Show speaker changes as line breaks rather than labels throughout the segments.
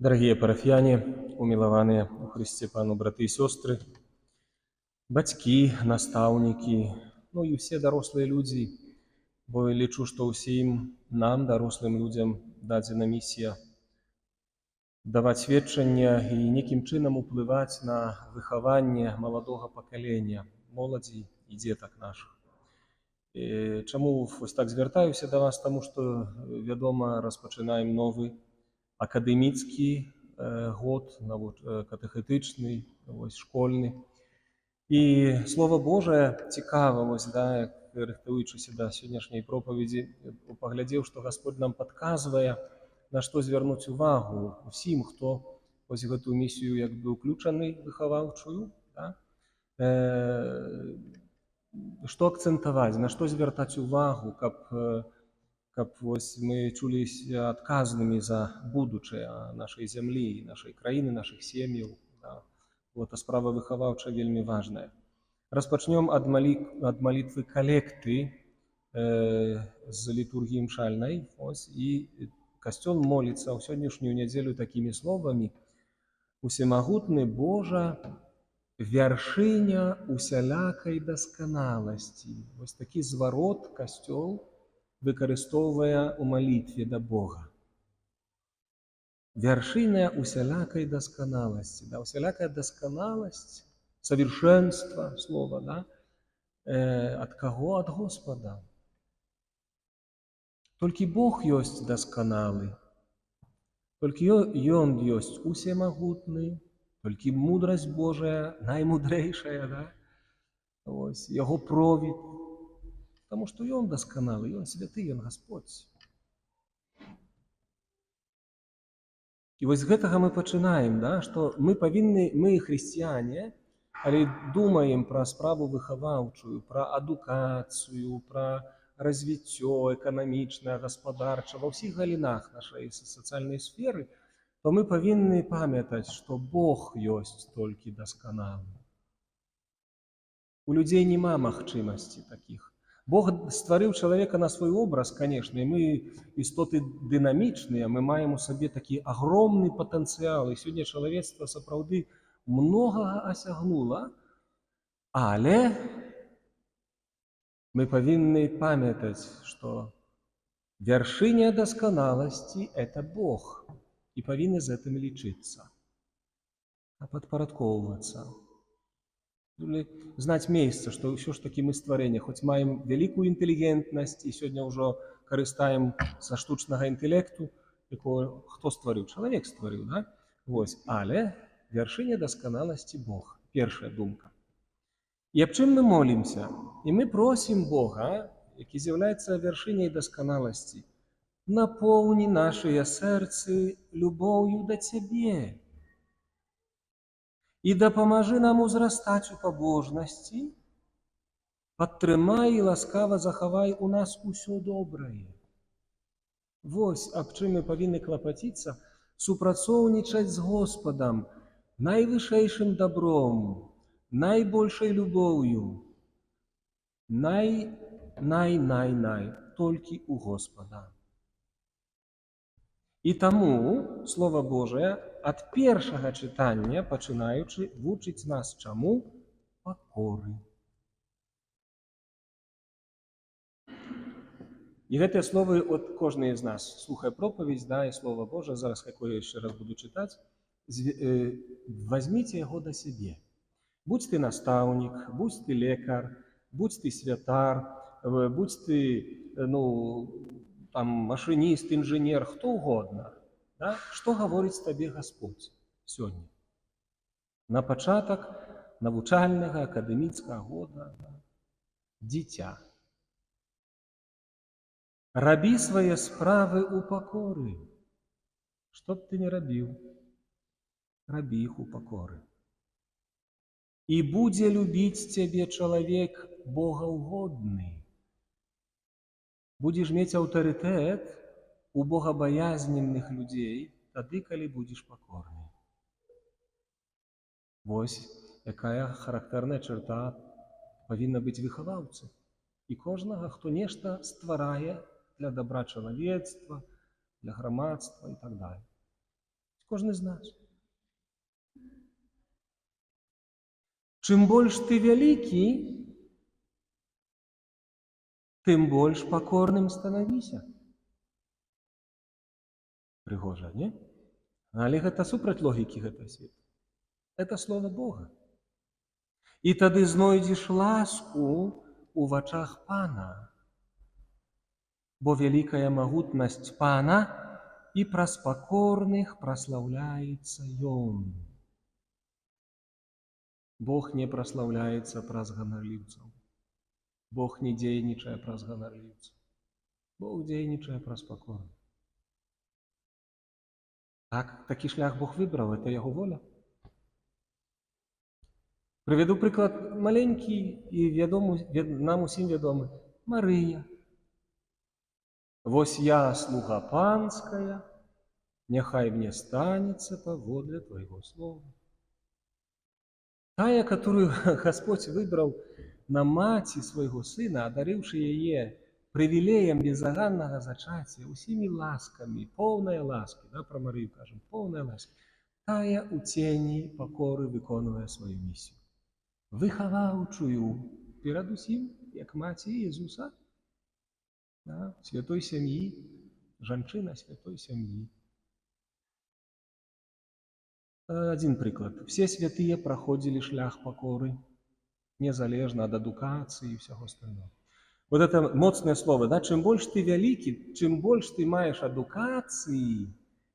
Дорогие парафіяне, умілаваныя у Христе Пану браты і сёстры, бацькі, настаўнікі, і ўсе дарослыя людзі, бо лічу, што ўсім нам, дарослым людзям, дадзена місія даваць сведчанне і нейкім чынам уплываць на выхаванне маладога пакалення, моладзі і дзетак нашых. Чаму вось так звяртаюся да вас? Таму што, вядома, распачынаем новы акадэміцкі год, катэхетычны, школьны. І Слова Божае цікава, рыхтуючыся да сённяшняй пропаведзі, паглядзеў, што Гасподь нам падказвае, на што звярнуць увагу усім, хто вось гэтую місію як бы ўключаны выхаваўчую, што акцэнтаваць, на што звяртаць увагу, каб вось мы чуліся адказнымі за будучае нашай зямлі, нашай краіны, нашых сем'яў. Справа выхаваўчая вельмі важная. Распачнём ад малітвы калекты з літургіі мшальнай. І касцёл моліцца ў сённяшнюю нядзелю такімі словамі: «Усемагутны Божа, вяршыня усялякай дасканаласці». Вось такі зварот касцёл выкарыстоўвае ў малітве да Бога. Вяршыня усялякай дасканаласці. Усялякая дасканаласць, совершенство слова, ад каго? Ад Господа. Толькі Бог ёсць дасканалы, толькі Ён ёсць усемагутны, толькі мудрасць Божая наймудрэйшая, Яго провід. Таму што Ён дасканалы, Ён святы, Ён Гасподзь. І вось з гэтага мы пачынаем, што мы павінны, мы хрысціяне, але думаем пра справу выхаваўчую, пра адукацыю, пра развіццё эканамічнае, гаспадарчае, ва ўсіх галінах нашай сацыяльнай сферы, то мы павінны памятаць, што Бог ёсць толькі дасканалы. У людзей няма магчымасці такіх. Бог стварыў чалавека на свой образ, канешне, і мы істоты дынамічныя, мы маем у сабе такі агромны патэнцыял, і сёння чалавецтва сапраўды многага асягнула, але мы павінны памятаць, што вяршыня дасканаласці – это Бог, і павінны з гэтым лічыцца, падпарадкоўвацца. Знаць месца, што ўсё ж такі мы стварэнне, хоць маем вялікую інтэлігентнасць і сёння ўжо карыстаем са штучнага інтэлекту, якого хто стварыў? Чалавек стварыў, але вяршыня дасканаласці Бог. Першая думка. І аб чым мы молімся? І мы просім Бога, які з'яўляецца вяршыняй дасканаласці: напоўні нашыя сэрцы любоўю да Цябе і дапамажы нам узрастаць у пабожнасці, падтрымай і ласкава захавай у нас усё добрае. Вось аб чым мы павінны клапаціцца: супрацоўнічаць з Господам, найвышэйшым дабром, найбольшай любоўю, толькі у Господа. І таму Слова Божае ад першага чытання пачынаючы вучыць нас чаму? Пакоры. І гэтыя словы, кожны з нас слухае пропаведзь, і Слова Божае, зараз якое яшчэ раз буду чытаць, возьміце яго да сябе. Будзь ты настаўнік, будзь ты лекар, будзь ты святар, будзь ты машыніст, інжынер, хто угодна. Што гаворыць табе Гасподзь сёння? На пачатак навучальнага акадэміцкага года. Дзіця, рабі свае справы ў пакоры. Што б ты не рабіў, рабі іх у пакоры. І будзе любіць цябе чалавек богаўгодны. Будзеш мець аўтарытэт у богабаязненных людзей тады, калі будзеш пакорны. Вось якая характэрная чарта павінна быць выхаваўцы і кожнага, хто нешта стварае для дабра чалавецтва, для грамадства і так далее. Кожны з нас. Чым больш ты вялікі, тым больш пакорным станавіся. Прыгожа, не? Але гэта супраць логікі гэтага свету. Это слово Бога. І тады знойдзеш ласку у вачах Пана. Бо вялікая магутнасць Пана і праз пакорных праслаўляецца Ён. Бог не праслаўляецца праз ганарліўцаў. Бог не дзейнічае праз ганарліўцаў. Бог дзейнічае праз пакорных. Такі шлях Бог выбраў, это яго воля. Прывяду прыклад маленькі і нам усім вядомы. Марыя. Вось я, слуга панская, няхай мне станецца паводле твайго слова. Тая, которую Господь выбраў на маці свайго сына, адарыўшы яе прывілеем безаганнага зачацця, усімі ласкамі, поўнай ласкі, пра Марыю кажам, поўнай ласкі, тая у цені пакоры выконвае сваю місію. Выхаваўчую перад усім, як маці Ісуса, святой сям'і, жанчына святой сям'і. Один прыклад. Все святыя праходзілі шлях пакоры, незалежна ад адукацыі і ўсяго остального. Вот это моцнае слово, чым больш ты вялікі, чым больш ты маеш адукацыі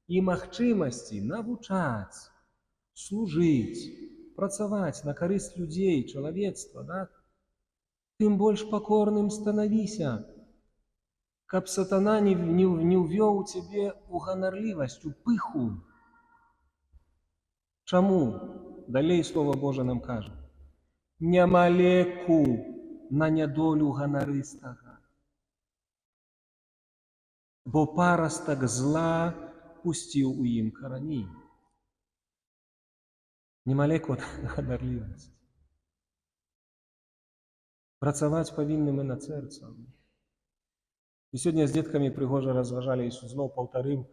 і магчымасці навучаць, служыць, працаваць на карысць людзей, чалавецтва, тым больш пакорным станавіся, каб сатана не ўвёў цябе ў ганарлівасць, у пыху. Чаму? Далей Слова Божа нам кажа. Няма леку на нядолю ганарыстага. Бо парастак зла пусціў у ім карані. Няма леку ад ганарлівасці. Працаваць павінны мы над сэрцам. І сёння з дзеткамі прыгожа разважалі, і зноў паўтарым,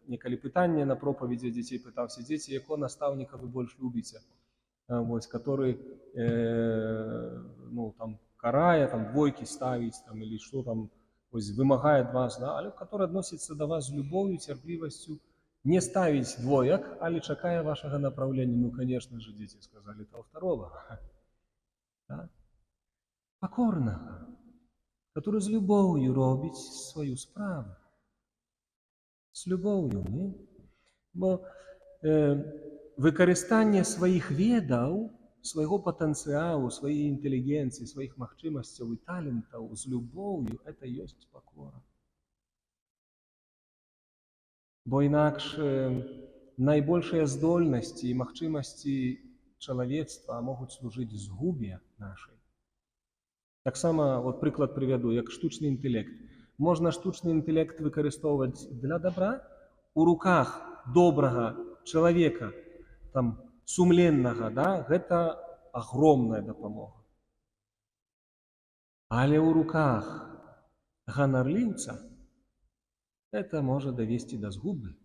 некалі пытанне на пропаведзі дзяцей пытаўся: дзеці, якого настаўніка вы больш любіце? Который карае, двойкі ставіць, или што там вымагае ад вас, але который адносіцца да вас з любоўю, цярплівасцю, не ставіць двоек, але чакае вашага направлення. Конечно же, дзеці сказалі того второго. Покорнага, который з любоўю робіць сваю справу. З любоўю, не? Бо выкарыстанне сваіх ведаў, свайго патэнцыялу, сваёй інтэлігенцыі, сваіх магчымасцяў і талентаў з любоўю — это ёсць пакора. Бо інакш найбольшыя здольнасці і магчымасці чалавецтва могуць служыць згубе нашай. Таксама, прыклад прывяду, як штучны інтэлект. Можна штучны інтэлект выкарыстоўваць для добра. У руках добрага чалавека, сумленнага, гэта агромная дапамога. Але ў руках ганарліўца это можа давесці да згубы.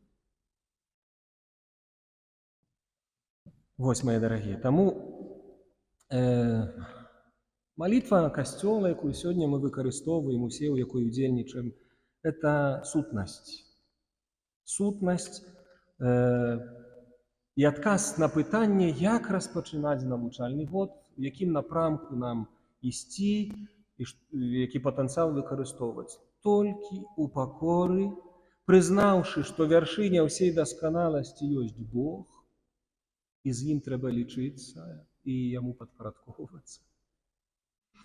Вось, мае дарагія, таму малітва касцёла, якую сёння мы выкарыстоўваем, усе, у якой удзельнічаем, это сутнасць. Сутнасць і адказ на пытанне, як распачынаць навучальны год, у якім напрамку нам ісці, і які патэнцыял выкарыстоўваць. Толькі ў пакоры, прызнаўшы, што вяршыня ўсей дасканаласці ёсць Бог, і з ім трэба лічыцца і яму падпарадкоўвацца.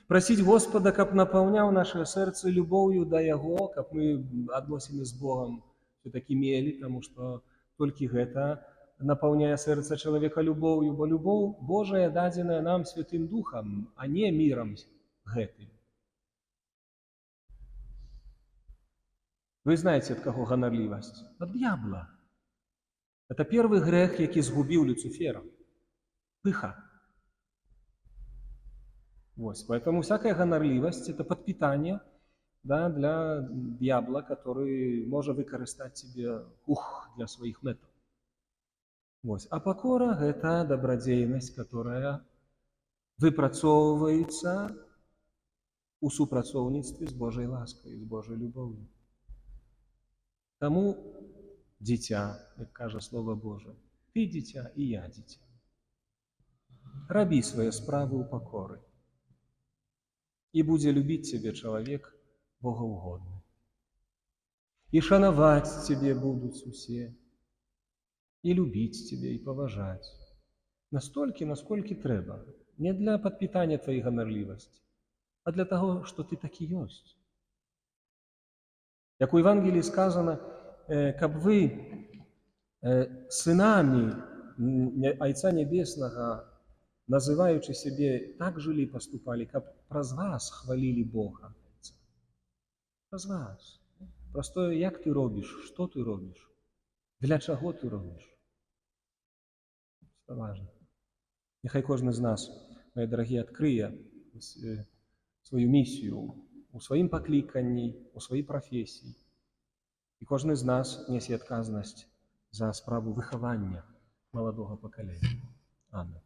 Прасіць Господа, каб напаўняў наша сэрцы любоўю да Яго, каб мы адносіны з Богам все-таки мелі, таму што толькі гэта напаўняе сэрца чалавека любоўю, бо любоў Божая дадзеная нам Святым Духам, а не мірам гэтым. Вы знаете, ад каго ганарлівасць? Ад д'ябла. Это первый грэх, які згубіў Люцифера. Пыха. Поэтому всякая ганарлівасць — это подпитание, для дьявола, который может выкарыстаць тебе для своих мэтаў. А пакора – гэта дабрадзейнасць, которая выпрацоўваецца у супрацоўніцтве з Божай ласкай, з Божай любоўю. Таму дзіця, як кажа Слова Божае, ты дзіця і я дзіця. Рабі свае справы ў пакоры. І будзе любіць цябе чалавек богаўгодны. І шанаваць цябе будуць усе, і любіць цябе, і паважаць. Настолькі, насколькі трэба. Не для падпітання тваёй ганарлівасці, а для таго, што ты такі ёсць. Як у Евангеліі сказана, каб вы сынамі Айца Нябеснага, называючы сябе, так жылі і паступалі, каб праз вас хвалілі Бога. Праз вас. Праз тое, як ты робіш, што ты робіш, для чаго ты робіш. Це важна. Нехай кожны з нас, мае дарагія, адкрые сваю місію у сваім пакліканні, у сваёй прафесіі. І кожны з нас несе адказнасць за справу выхавання маладога пакалення. Амин.